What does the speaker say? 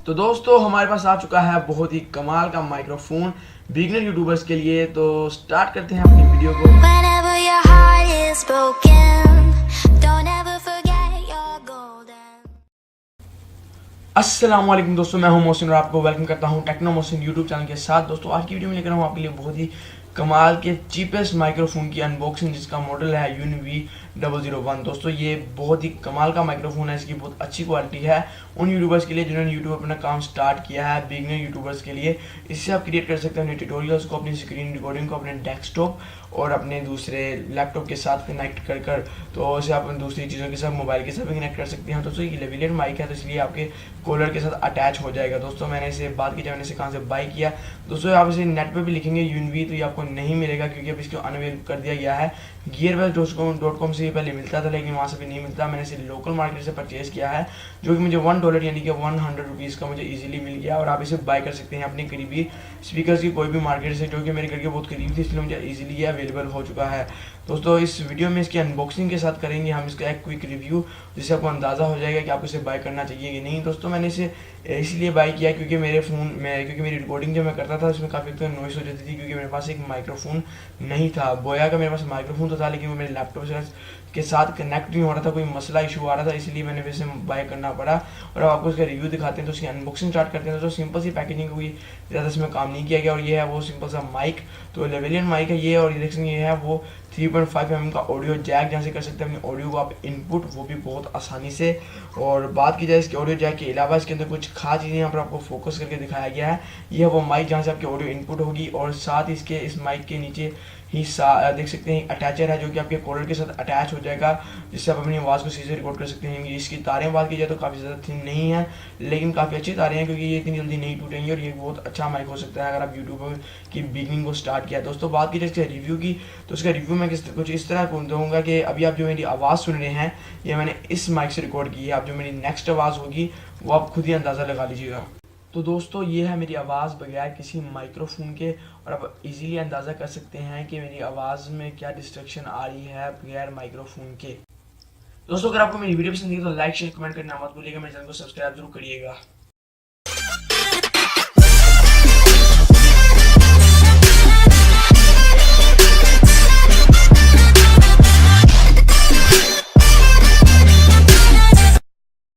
तो दोस्तों हमारे पास आ चुका है बहुत ही कमाल का माइक्रोफोन बिगनर यूट्यूबर्स के लिए। तो स्टार्ट करते हैं अपनी वीडियो को। Whenever your heart is broken, don't ever forget you're golden. अस्सलाम वालेकुम दोस्तों, मैं हूं मोहसिन और आपको वेलकम करता हूं टेक्नो मोहसिन यूट्यूब चैनल के साथ। दोस्तों आज की वीडियो में लेकर हूं आपके लिए बहुत ही कमाल के चीपेस्ट माइक्रोफोन की अनबॉक्सिंग, जिसका मॉडल है UNV001। दोस्तों ये बहुत ही कमाल का माइक्रोफोन है, इसकी बहुत अच्छी क्वालिटी है उन यूट्यूबर्स के लिए जिन्होंने यूट्यूब अपना काम स्टार्ट किया है, बिगनर यूट्यूबर्स के लिए। इससे आप क्रिएट कर सकते हैं अपने ट्यूटोरियल्स को, अपनी स्क्रीन रिकॉर्डिंग को अपने डेस्कटॉप और अपने दूसरे लैपटॉप के साथ कनेक्ट कर तो इसे आप दूसरी चीज़ों के साथ मोबाइल के साथ भी कनेक्ट कर सकते हैं। दोस्तों ये लेवलियर माइक है तो इसलिए आपके कॉलर के साथ अटैच हो जाएगा। दोस्तों मैंने इसे बात की, मैंने इसे कहाँ से बाई किया। दोस्तों आप इसे नेट पे भी लिखेंगे UNV तो ये आपको नहीं मिलेगा, क्योंकि अब इसको अनअवेलेबल कर दिया गया है। gearbest.com से ये पहले मिलता था, लेकिन वहाँ से भी नहीं मिलता। मैंने इसे लोकल मार्केट से परचेज किया है, जो कि मुझे $1 यानी कि 100 रुपीज़ का मुझे इजीली मिल गया। और आप इसे बाय कर सकते हैं अपने करीबी स्पीकर्स की कोई भी मार्केट से, जो कि मेरे घर के बहुत करीब थी, इसलिए मुझे इजीली ये अवेलेबल हो चुका है। दोस्तों इस वीडियो में इसकी अनबॉक्सिंग के साथ करेंगे हम इसका एक क्विक रिव्यू, जिससे आपको अंदाज़ा हो जाएगा कि आपको इसे बाय करना चाहिए कि नहीं। दोस्तों मैंने इसे इसलिए बाय किया क्योंकि मेरे फ़ोन में, क्योंकि मेरी रिकॉर्डिंग जो मैं करता था उसमें काफ़ी तो नॉइस हो जाती थी, क्योंकि मेरे पास एक माइक्रोफोन नहीं था। बोया का मेरे पास माइक्रोफोन तो था, लेकिन वो मेरे लैपटॉप के साथ कनेक्ट नहीं हो रहा था, कोई मसला इशू आ रहा था, इसलिए मैंने वैसे बाय करना पड़ा। और अब आपको इसका रिव्यू दिखाते हैं। तो इसकी अनबॉक्सिंग स्टार्ट करते हैं। तो सिंपल सी पैकेजिंग हुई, ज़्यादा इसमें काम नहीं किया गया। और ये है वो सिंपल सा माइक, तो लेवलियन माइक है ये। और ये देख सकते हैं ये है वो 3.5 mm का ऑडियो जैक, जहाँ से कर सकते हैं अपनी ऑडियो को आप इनपुट, वो भी बहुत आसानी से। और बात की जाए इसके ऑडियो जैक के अलावा इसके अंदर कुछ खास चीज़ें यहाँ पर आपको फोकस करके दिखाया गया है। ये है वो माइक जहाँ से आपकी ऑडियो इनपुट होगी, और साथ इसके इस माइक के नीचे ही देख सकते हैं अटैचर है, जो कि आपके कॉलर के साथ अटैच हो जाएगा, जिससे आप अपनी आवाज़ को सीधे रिकॉर्ड कर सकते हैं। इसकी तारें बात की जाए तो काफ़ी ज़्यादा थिन नहीं है, लेकिन काफ़ी अच्छी तारें हैं, क्योंकि ये इतनी जल्दी नहीं टूटेंगी। और ये बहुत अच्छा माइक हो सकता है अगर आप यूट्यूब की बिगनिंग को स्टार्ट किया। दोस्तों बात की जाए इसके रिव्यू की, तो इसका रिव्यू मैं कुछ इस तरह दूंगा कि अभी आप जो मेरी आवाज़ सुन रहे हैं ये मैंने इस माइक से रिकॉर्ड की है। आप जो मेरी नेक्स्ट आवाज़ होगी वो आप खुद ही अंदाज़ा लगा लीजिएगा। तो दोस्तों ये है मेरी आवाज़ बगैर किसी माइक्रोफोन के, और आप इजीली अंदाज़ा कर सकते हैं कि मेरी आवाज़ में क्या डिस्ट्रक्शन आ रही है बगैर माइक्रोफोन के। दोस्तों अगर आपको मेरी वीडियो पसंद आई तो लाइक शेयर कमेंट करना मत भूलिएगा, मेरे चैनल को सब्सक्राइब जरूर करिएगा।